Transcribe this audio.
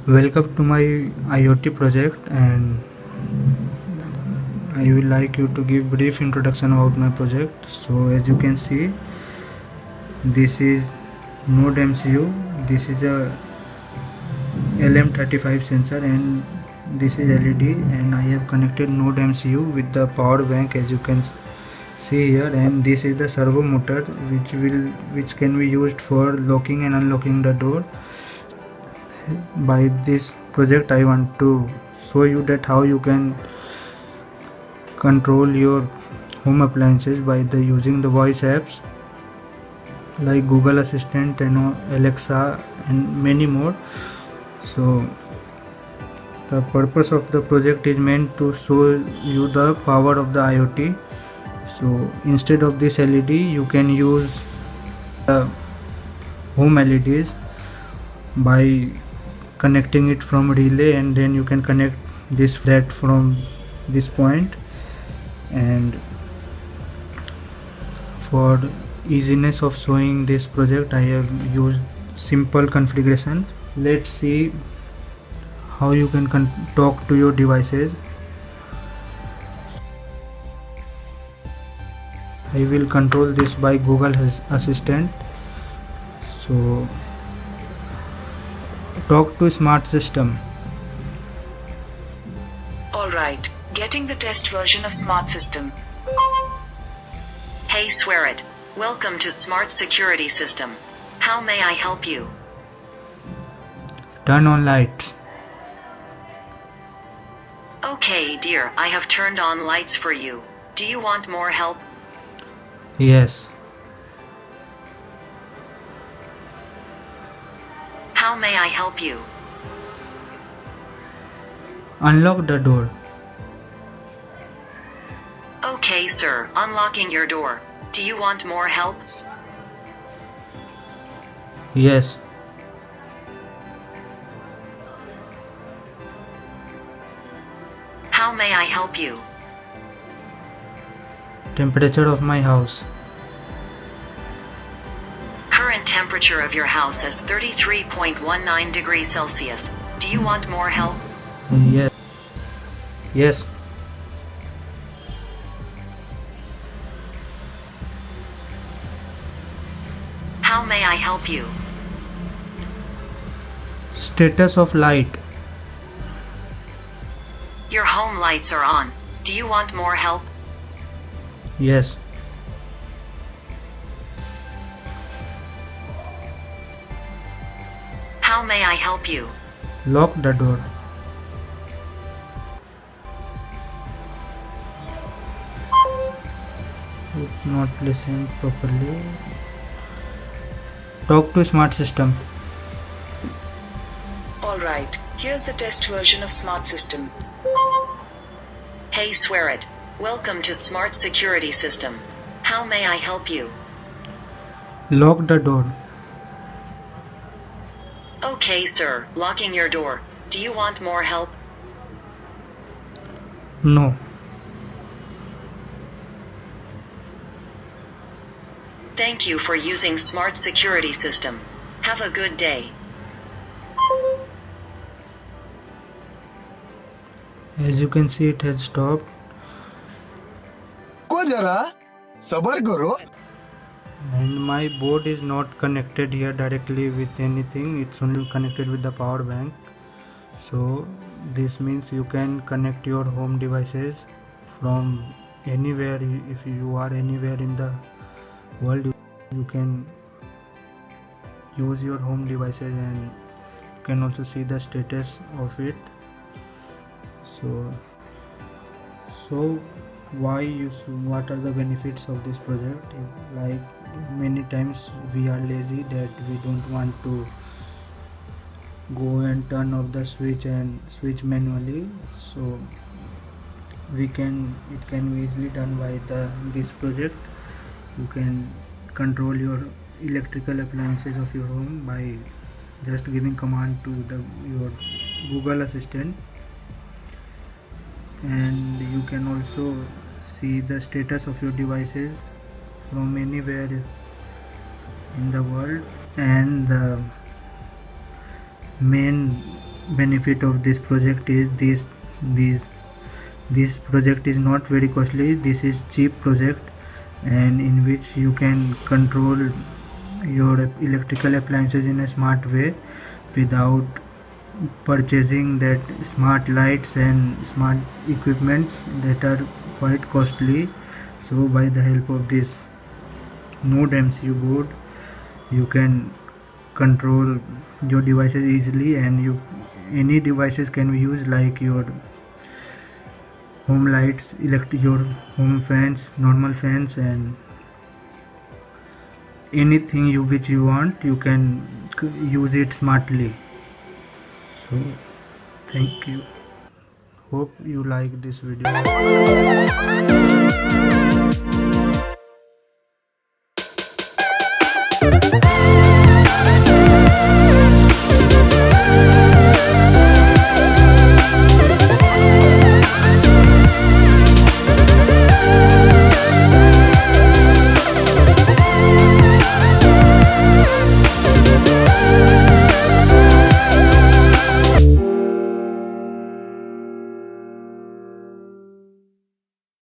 Welcome to my IoT project, and I will like you to give brief introduction about my project. So as you can see, this is NODEMCU. This is a LM35 sensor, and this is LED, and I have connected NODEMCU with the power bank, as you can see here. And this is the servo motor which can be used for locking and unlocking the door. By this project I want to show you that how you can control your home appliances by using the voice apps like Google Assistant and Alexa and many more. So the purpose of the project is meant to show you the power of the IoT. So instead of this LED, you can use the home LEDs by connecting it from relay, and then you can connect this flat from this point. And for easiness of showing this project, I have used simple configuration. Let's see how you can talk to your devices. I will control this by Google Assistant. So talk to smart system. Alright, getting the test version of smart system. Hey SWARIT, welcome to smart security system. How may I help you? Turn on lights. Okay dear, I have turned on lights for you. Do you want more help? Yes. How may I help you? Unlock the door. Okay sir, unlocking your door. Do you want more help? Yes. How may I help you? Temperature of my house. Current temperature of your house is 33.19 degrees Celsius. Do you want more help? Yes. Yes. How may I help you? Status of light. Your home lights are on. Do you want more help? Yes. How may I help you? Lock the door. It's not listening properly. Talk to smart system. Alright, here's the test version of smart system. Hey SWARIT, welcome to smart security system. How may I help you? Lock the door. Okay sir, locking your door. Do you want more help? No. Thank you for using smart security system. Have a good day. As you can see, it has stopped. को जरा सबर करो. And my board is not connected here directly with anything. It's only connected with the power bank. So this means you can connect your home devices from anywhere. If you are anywhere in the world, you can use your home devices, and you can also see the status of it. So what are the benefits of this project? Like, many times we are lazy that we don't want to go and turn off the switch and switch manually. So it can be easily done by this project. You can control your electrical appliances of your home by just giving command to your Google Assistant, and you can also see the status of your devices from anywhere in the world. And the main benefit of this project is this project is not very costly. This is cheap project, and in which you can control your electrical appliances in a smart way without purchasing that smart lights and smart equipments that are quite costly. So by the help of this NODEMCU board, you can control your devices easily, and any devices can be used, like your home lights, your home fans, normal fans, and anything which you want, you can use it smartly. So thank you, hope you like this video.